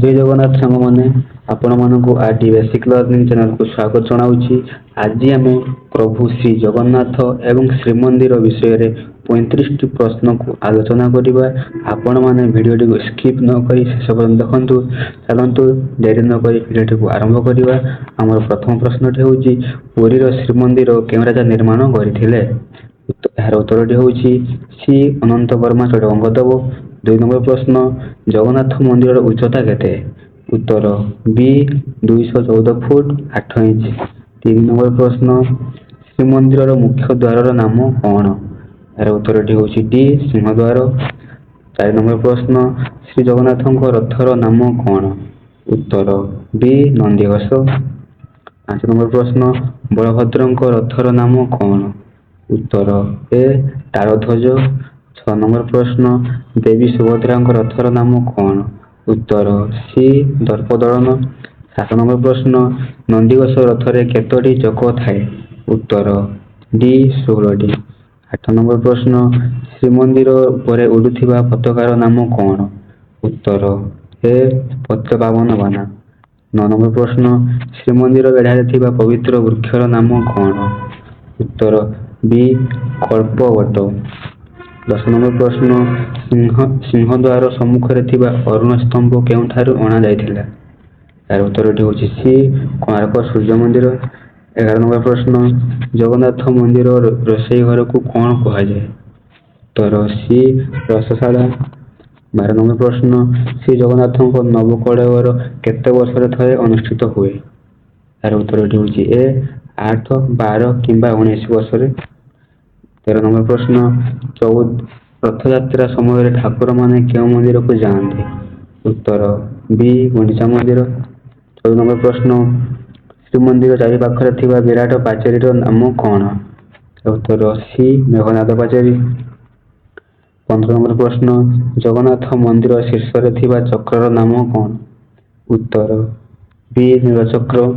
जय जगन्नाथ सांग मैंने आपण मानक आरडी बेसिक लर्निंग चैनल को स्वागत जनाऊँगी। आज आम प्रभु श्री जगन्नाथ एवं श्रीमंदिर विषय रे 35 प्रश्न को आलोचना करवा। आपण मैंने वीडियो को स्किप न करी शेष पर्यंत देखु। चलतु देरी न करी वीडियो को आरंभ करवा। आम प्रथम प्रश्न हूँ पुरी श्रीमंदिर केउं राजा निर्माण करथिले? यार उत्तर हूँ सी अनंत वर्मा चढ़गदेव। 2 नंबर प्रश्न जगन्नाथ मंदिर उच्चता केते? उत्तर बी 214 फुट 8 इंच। 3 नंबर प्रश्न श्रीमंदिर मुख्य द्वार नाम कौन? यार उत्तर हूँ डी सिंहद्वार। 4 नंबर प्रश्न श्री जगन्नाथ रथर नाम कौन? उत्तर बी नंदीघोष। 5 नंबर प्रश्न बलभद्र रथर नाम कौन? उत्तर ए तालध्वज। 6 नंबर प्रश्न देवी सुभद्रा रथर नाम कौन? उत्तर सी दर्पदलन। 7 नंबर प्रश्न नंदीघोष रथरे केतोटी चक थाए? उत्तर डी 16टी। 8 नंबर प्रश्न श्रीमंदिर पर उड़ुथिबा पताकार नाम कौन? उत्तर ए पत्रपावन बाना। 9 नंबर प्रश्न श्रीमंदिर बेढ़ारे थिबा पवित्र वृक्षर नाम कौन? उत्तर बी कल्पवट। 10 नंबर प्रश्न सिंहद्वार सम्मुखरे थिबा अरुण स्तंभ केउठारु अणा जाइथिला? यार उत्तर हूँ सी कोणार्क सूर्य मंदिर। 11 नंबर प्रश्न जगन्नाथ मंदिर रोषेई घर को कौन कहुए? उत्तर सी रसशाला। 12 नंबर प्रश्न श्री जगन्नाथ नवकलेवर केते वर्ष थे अनुष्ठित हुए? यार उत्तर हूँ ए 8, 12 किंबा 19 वर्ष। 13 नंबर प्रश्न रथयात्रा समय ठाकुर माने क्यों मंदिर को जाते? उत्तर बी गुंडीचा मंदिर। 14 नंबर प्रश्न श्रीमंदिर चारिपाखरे थिबा विराट पाचेरीर नाम कौन? उत्तर सी मेघनाद पाचेरी। 15 नंबर प्रश्न जगन्नाथ मंदिर शीर्षरे थिबा चक्रर नाम कौन? उत्तर बी नीलचक्र।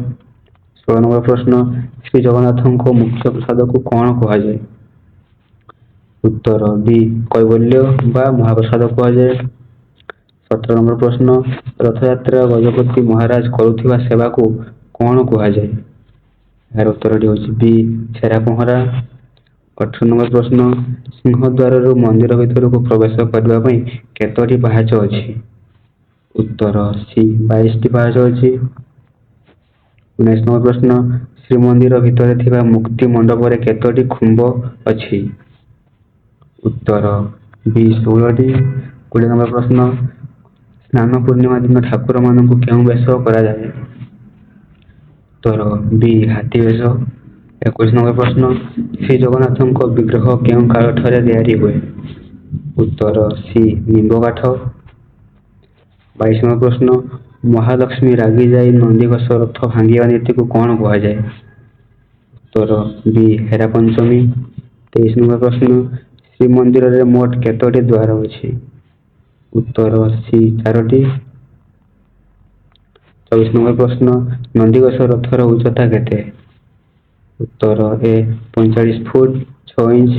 16 नंबर प्रश्न श्री जगन्नाथ मुख्य प्रसाद को कौन कहुए? उत्तर बी कैवल्य बा महाप्रसाद कहुए। 17 नंबर प्रश्न रथयात्रा गजपति महाराज करुथिबा सेवा को कौन कहुए? यार उत्तर हूँ बी छेरा पहरा। 18 नंबर प्रश्न सिंहद्वार मंदिर भीतर को प्रवेश करने केतोटी पाहाच अच्छी? उत्तर सी 22टी पाहाच अच्छी। 19 नंबर प्रश्न श्रीमंदिर भितर थिबा मुक्ति मंडप केतोटी खुंब अच्छी? उत्तर बी 16टी। 20 नंबर प्रश्न स्नान पूर्णिमा दिन ठाकुर मान क्यों बेश कराए? उत्तर बी हाथी बेश। 21 नंबर प्रश्न श्री जगन्नाथ विग्रह क्यों काल ठारे तैयारी हुए? उत्तर सी निंब काठ। 22 नंबर प्रश्न महालक्ष्मी रागी जाई नंदीघोष रथ भांगिया नीति को कौन कहुए? उत्तर बी हेरा पंचमी। 23 नंबर प्रश्न श्रीमंदिर रे मोट केतोटी द्वार अच्छी? उत्तर सी 4टी। 24 नंबर प्रश्न नंदीघोष रथर उच्चता केते? उत्तर ए 45 फुट 6 इंच।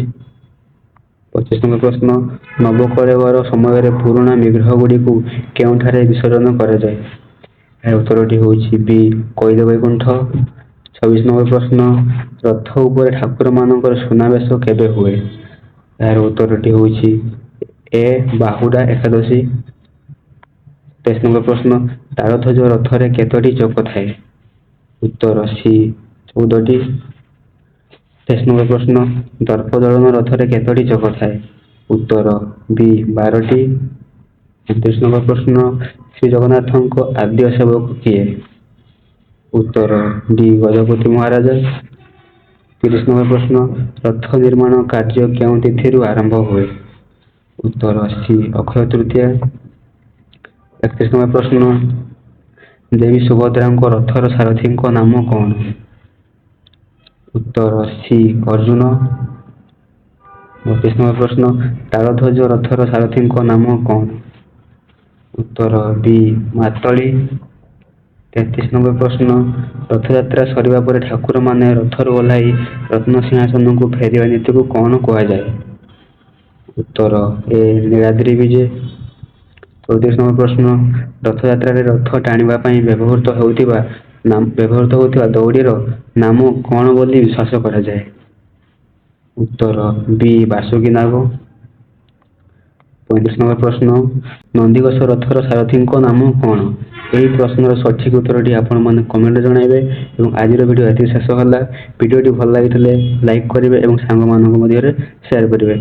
25 नंबर प्रश्न नवकलेवर समय पुराणा विग्रह गुड़ी को केउठारे विसर्जन कराए? उत्तर हूँ बी कैद वैकुंठ। 26 नंबर प्रश्न रथ उपर ठाकुर मानकर सुनावेश केबे हुए? यार उत्तर हूँ ए बाहुडा एकादशी। 23 नंबर प्रश्न तालध्वज रथरे केतोटी चक थाए? उत्तर सी 14टी। 23 नंबर प्रश्न दर्पदलन रथरे केतोटी चक थाए? उत्तर बी 12टी। 29 नंबर प्रश्न श्री जगन्नाथ आद्य सेवक किए? उत्तर डी गजपति महाराज। 30 नंबर प्रश्न रथ निर्माण कार्य क्यों तिथि आरंभ हुए? उत्तर सी अक्षय तृतीया। 31 नंबर प्रश्न देवी सुभद्रा रथर सारथी नाम कौन? उत्तर सी अर्जुन। 32 नंबर प्रश्न तालध्वज रथर सारथी नाम कौन? उत्तर बी मातली। 33 नंबर प्रश्न रथयात्रा सरिबा पर ठाकुर माने रथर ओह्लाई रत्न सिंहासन को फेरिया नीति को कौन कहुए? उत्तर ए नीलाद्रि विजे। 34 নম্বର ପ୍ରଶ୍ନ ରଥଯାତ୍ରାରେ ରଥ ଟାଣିବା ପାଇଁ ବ୍ୟବହୃତ ହେଉଥିବା ଦଉଡ଼ିର ନାମ କ'ଣ ବୋଲି ବିଶ୍ୱାସ କରାଯାଏ? ଉତ୍ତର ବି ବାସୁକୀ ନାଗ। 35 নম্বର ପ୍ରଶ୍ନ ନନ୍ଦିଘୋଷ ରଥର ସାରଥୀଙ୍କ ନାମ କ'ଣ? ଏହି ପ୍ରଶ୍ନର ସଠିକ୍ ଉତ୍ତରଟି ଆପଣମାନେ କମେଣ୍ଟରେ ଜଣାଇବେ। ଏବଂ ଆଜିର ଭିଡ଼ିଓ ଏତିକି ଶେଷ ହେଲା। ଭିଡ଼ିଓଟି ଭଲ ଲାଗିଥିଲେ ଲାଇକ୍ କରିବେ ଏବଂ ସାଙ୍ଗମାନଙ୍କ ମଧ୍ୟରେ ସେୟାର କରିବେ।